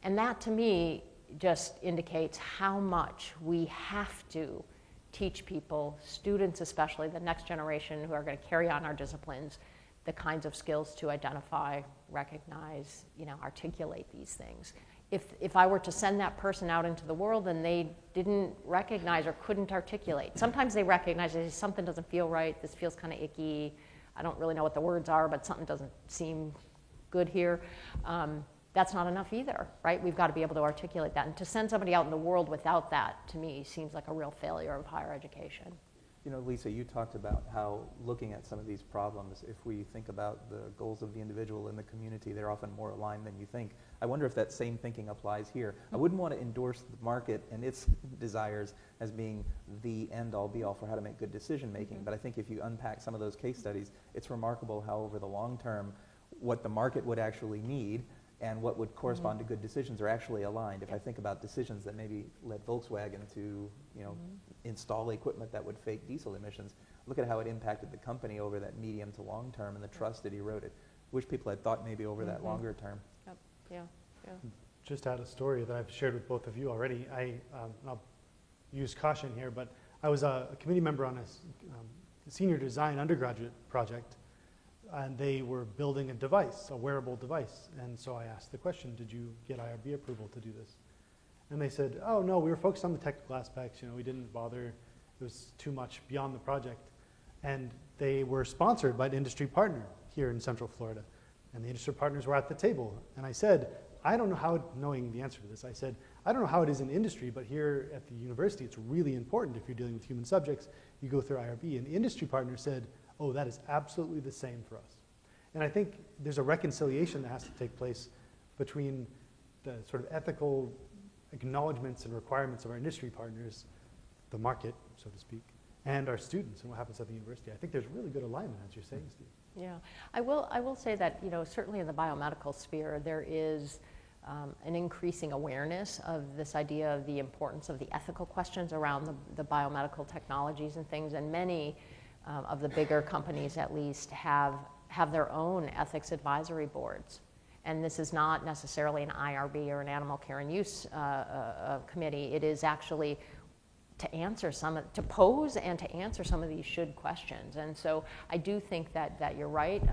[SPEAKER 4] And that to me just indicates how much we have to teach people, students especially, the next generation who are going to carry on our disciplines, the kinds of skills to identify, recognize, articulate these things. If I were to send that person out into the world and they didn't recognize or couldn't articulate, sometimes they recognize that something doesn't feel right, this feels kind of icky, I don't really know what the words are, but something doesn't seem good here. That's not enough either, right? We've got to be able to articulate that. And to send somebody out in the world without that, to me, seems like a real failure of higher education.
[SPEAKER 3] You know, Lisa, you talked about how looking at some of these problems, if we think about the goals of the individual and the community, they're often more aligned than you think. I wonder if that same thinking applies here. I wouldn't want to endorse the market and its desires as being the end-all be-all for how to make good decision making, but I think if you unpack some of those case studies, it's remarkable how over the long term, what the market would actually need and what would correspond to good decisions are actually aligned. If I think about decisions that maybe led Volkswagen to, you know, install equipment that would fake diesel emissions, look at how it impacted the company over that medium to long term and the trust it eroded. Wish people had thought maybe over that longer term.
[SPEAKER 4] Yep. Yeah. Yeah.
[SPEAKER 2] Just to add a story that I've shared with both of you already. I'll use caution here, but I was a committee member on a senior design undergraduate project, and they were building a device, a wearable device. And so I asked the question, did you get IRB approval to do this? And they said, oh no, we were focused on the technical aspects, you know, we didn't bother, it was too much beyond the project. And they were sponsored by an industry partner here in Central Florida. And the industry partners were at the table. And I said, I don't know how, knowing the answer to this, I said, I don't know how it is in industry, but here at the university, it's really important if you're dealing with human subjects, you go through IRB. And the industry partner said, oh, that is absolutely the same for us. And I think there's a reconciliation that has to take place between the sort of ethical acknowledgments and requirements of our industry partners, the market, so to speak, and our students and what happens at the university. I think there's really good alignment, as you're saying, Steve.
[SPEAKER 4] Yeah, I will say that, you know, certainly in the biomedical sphere, there is an increasing awareness of this idea of the importance of the ethical questions around the biomedical technologies and things, and many of the bigger companies at least have their own ethics advisory boards. And this is not necessarily an IRB or an animal care and use committee. It is actually to pose and to answer some of these should questions. And so I do think that you're right.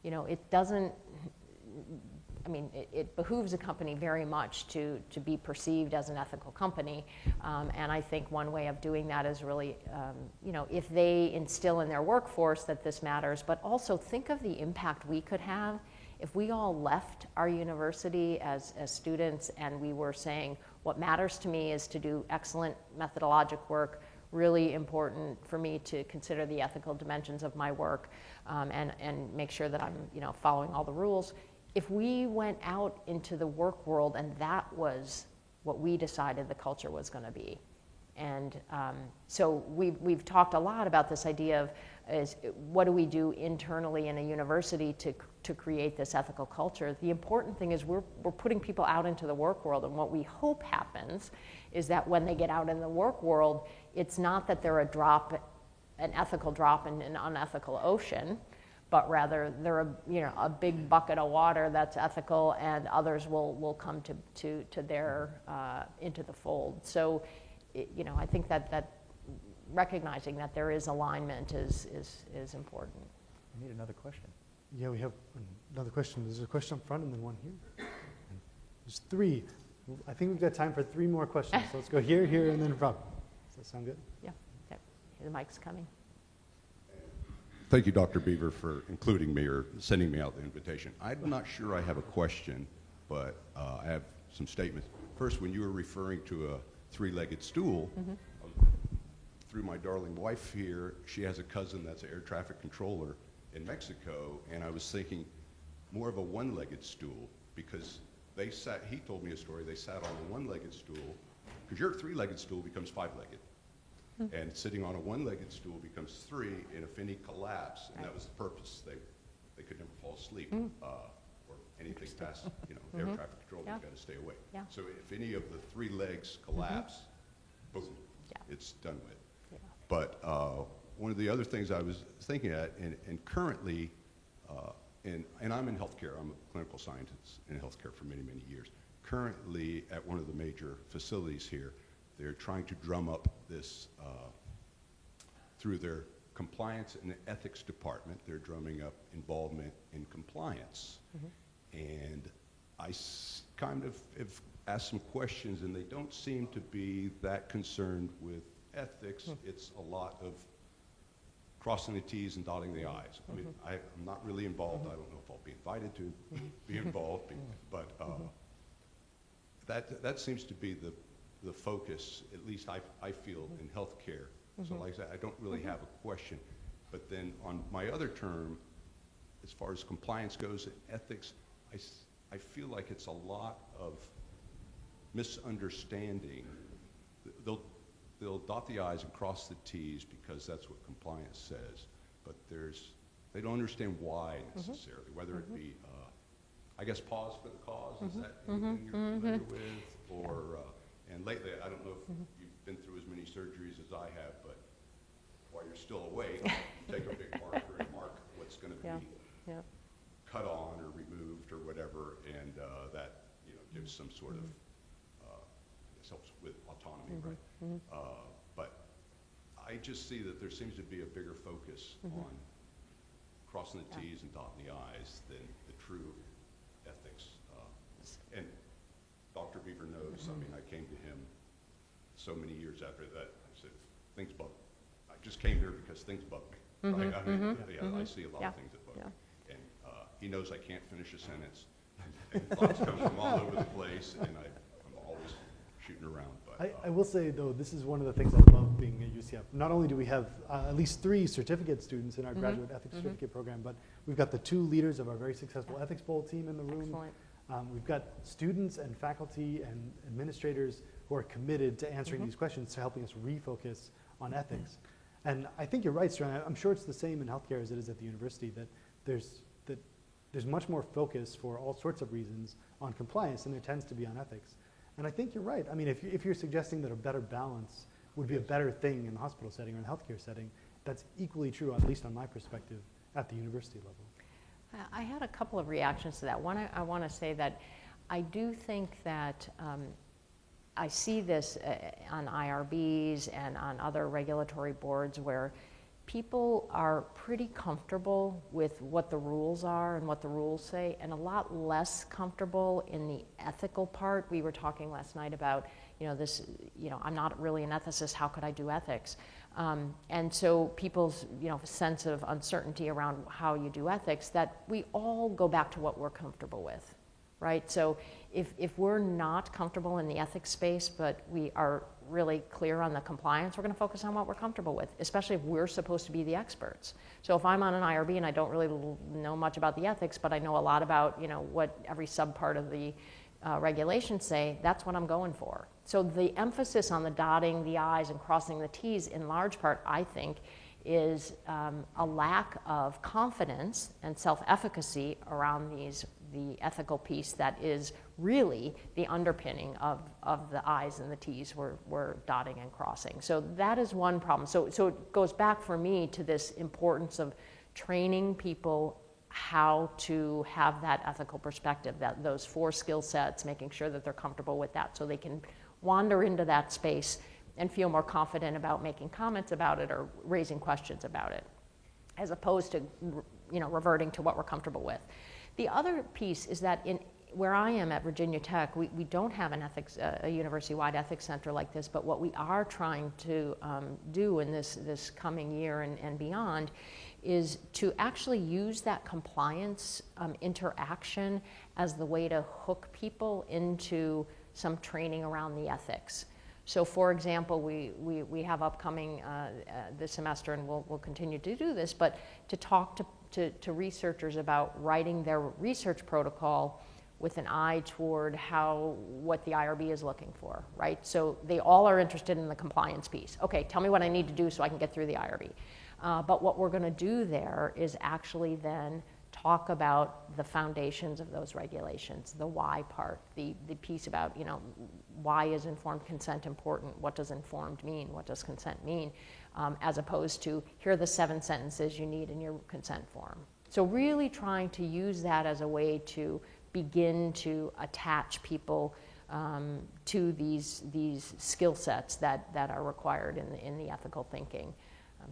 [SPEAKER 4] You know, it doesn't, I mean, it behooves a company very much to be perceived as an ethical company. And I think one way of doing that is really, you know, if they instill in their workforce that this matters, but also think of the impact we could have if we all left our university as students and we were saying, what matters to me is to do excellent methodologic work, really important for me to consider the ethical dimensions of my work, and make sure that I'm, you know, following all the rules. If we went out into the work world and that was what we decided the culture was going to be. And so we've talked a lot about this idea of what do we do internally in a university to create this ethical culture. The important thing is we're putting people out into the work world, and what we hope happens is that when they get out in the work world, it's not that they're an ethical drop in an unethical ocean, but rather they're a big bucket of water that's ethical, and others will come to their into the fold. So, you know, I think that recognizing that there is alignment is important.
[SPEAKER 3] We need another question.
[SPEAKER 2] Yeah, we have another question. There's a question up front and then one here. There's three. I think we've got time for three more questions. So let's go here, here, and then from. Does that sound good?
[SPEAKER 4] Yeah. The mic's coming.
[SPEAKER 7] Thank you, Dr. Beever, for including me or sending me out the invitation. I'm not sure I have a question, but I have some statements. First, when you were referring to a three-legged stool, through my darling wife here, she has a cousin that's an air traffic controller in Mexico, and I was thinking more of a one-legged stool, because he told me a story, they sat on a one-legged stool, because your three-legged stool becomes five-legged. And sitting on a one-legged stool becomes three, and if any collapse, and that was the purpose, they could never fall asleep or anything past, you know, air traffic control, you've got to stay awake.
[SPEAKER 4] Yeah.
[SPEAKER 7] So if any of the three legs collapse, boom, it's done with.
[SPEAKER 4] Yeah.
[SPEAKER 7] But one of the other things I was thinking at, and currently, and I'm in healthcare, I'm a clinical scientist in healthcare for many, many years. Currently, at one of the major facilities here, they're trying to drum up this through their compliance and ethics department. They're drumming up involvement in compliance. And I kind of have asked some questions, and they don't seem to be that concerned with ethics. It's a lot of crossing the T's and dotting the I's. I mean, I'm not really involved. I don't know if I'll be invited to be involved, but that seems to be the focus, at least I feel, in healthcare So like I said, I don't really have a question. But then on my other term, as far as compliance goes in ethics, I feel like it's a lot of misunderstanding. They'll dot the I's and cross the T's because that's what compliance says, but they don't understand why necessarily, whether it be, I guess, pause for the cause, is that anything you're familiar with? Or, and lately, I don't know if you've been through as many surgeries as I have, but while you're still awake, you take a big marker and mark what's going to be cut on or removed or whatever, and that gives some sort of, I guess helps with autonomy, right? But I just see that there seems to be a bigger focus on crossing the T's and dotting the I's than the true ethics. And Dr. Beever knows, I mean, I came to him so many years after that. I said, things bug me. I just came here because things bug me, right? I mean, I see a lot of things that bug me. And he knows I can't finish a sentence. And thoughts come from all over the place, and I'm always shooting around. But,
[SPEAKER 2] I will say, though, this is one of the things I love being at UCF. Not only do we have at least 3 certificate students in our graduate ethics certificate program, but we've got the 2 leaders of our very successful ethics bowl team in the room.
[SPEAKER 4] Excellent.
[SPEAKER 2] We've got students and faculty and administrators who are committed to answering these questions, to helping us refocus on ethics. And I think you're right, Stern. I'm sure it's the same in healthcare as it is at the university, that there's much more focus for all sorts of reasons on compliance than there tends to be on ethics. And I think you're right. I mean, if you're suggesting that a better balance would be a better thing in the hospital setting or in the healthcare setting, that's equally true, at least on my perspective, at the university level.
[SPEAKER 4] I had a couple of reactions to that. One, I want to say that I do think that I see this on IRBs and on other regulatory boards where people are pretty comfortable with what the rules are and what the rules say, and a lot less comfortable in the ethical part. We were talking last night about, I'm not really an ethicist, how could I do ethics? And so people's, sense of uncertainty around how you do ethics, that we all go back to what we're comfortable with, right? So if we're not comfortable in the ethics space, but we are really clear on the compliance, we're going to focus on what we're comfortable with, especially if we're supposed to be the experts. So if I'm on an IRB and I don't really know much about the ethics, but I know a lot about, what every subpart of the regulations say, that's what I'm going for. So the emphasis on the dotting the I's and crossing the T's, in large part, I think, is a lack of confidence and self-efficacy around the ethical piece that is really the underpinning of the I's and the T's we're dotting and crossing. So that is one problem. So it goes back for me to this importance of training people how to have that ethical perspective, that those 4 skill sets, making sure that they're comfortable with that so they can wander into that space and feel more confident about making comments about it or raising questions about it, as opposed to reverting to what we're comfortable with. The other piece is that where I am at Virginia Tech, we don't have an ethics, a university-wide ethics center like this, but what we are trying to do in this coming year and beyond is to actually use that compliance interaction as the way to hook people into some training around the ethics. So for example, we have upcoming this semester, and we'll continue to do this, but to talk to researchers about writing their research protocol with an eye toward what the IRB is looking for, right? So they all are interested in the compliance piece. Okay, tell me what I need to do so I can get through the IRB. But what we're going to do there is actually then talk about the foundations of those regulations, the why part, the piece about, why is informed consent important? What does informed mean? What does consent mean? As opposed to, here are the 7 sentences you need in your consent form. So really trying to use that as a way to begin to attach people to these skill sets that are required in the ethical thinking.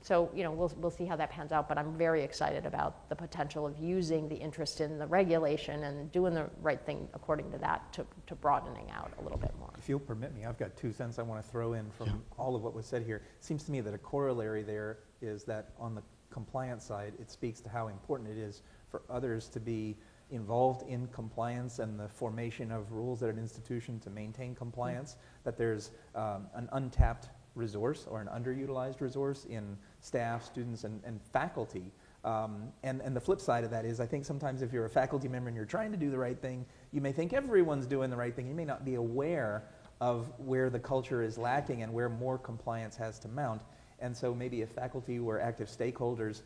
[SPEAKER 4] So we'll see how that pans out, but I'm very excited about the potential of using the interest in the regulation and doing the right thing according to that to broadening out a little bit more.
[SPEAKER 3] If you'll permit me, I've got 2 cents I want to throw in from all of what was said here. It seems to me that a corollary there is that on the compliance side, it speaks to how important it is for others to be involved in compliance and the formation of rules at an institution to maintain compliance, that there's an untapped resource or an underutilized resource in staff, students, and faculty. And the flip side of that is I think sometimes if you're a faculty member and you're trying to do the right thing, you may think everyone's doing the right thing. You may not be aware of where the culture is lacking and where more compliance has to mount. And so maybe if faculty were active stakeholders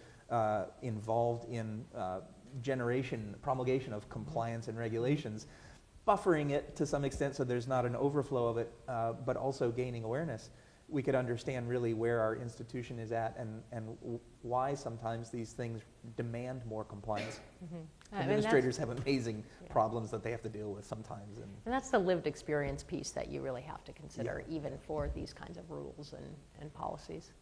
[SPEAKER 3] involved in promulgation of compliance and regulations, buffering it to some extent so there's not an overflow of it, but also gaining awareness, we could understand really where our institution is at and why sometimes these things demand more compliance. Administrators have amazing problems that they have to deal with sometimes.
[SPEAKER 4] And that's the lived experience piece that you really have to consider, even for these kinds of rules and policies.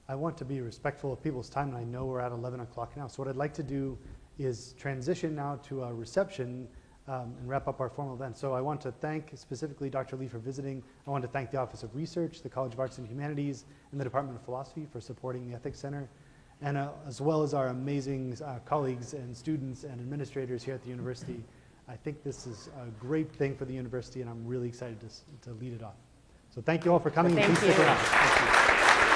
[SPEAKER 2] I want to be respectful of people's time, and I know we're at 11 o'clock now. So what I'd like to do is transition now to a reception and wrap up our formal event. So I want to thank specifically Dr. Lee for visiting. I want to thank the Office of Research, the College of Arts and Humanities, and the Department of Philosophy for supporting the Ethics Center, and as well as our amazing colleagues and students and administrators here at the university. I think this is a great thing for the university, and I'm really excited to lead it off. So thank you all for coming, and please stick around. Thank you.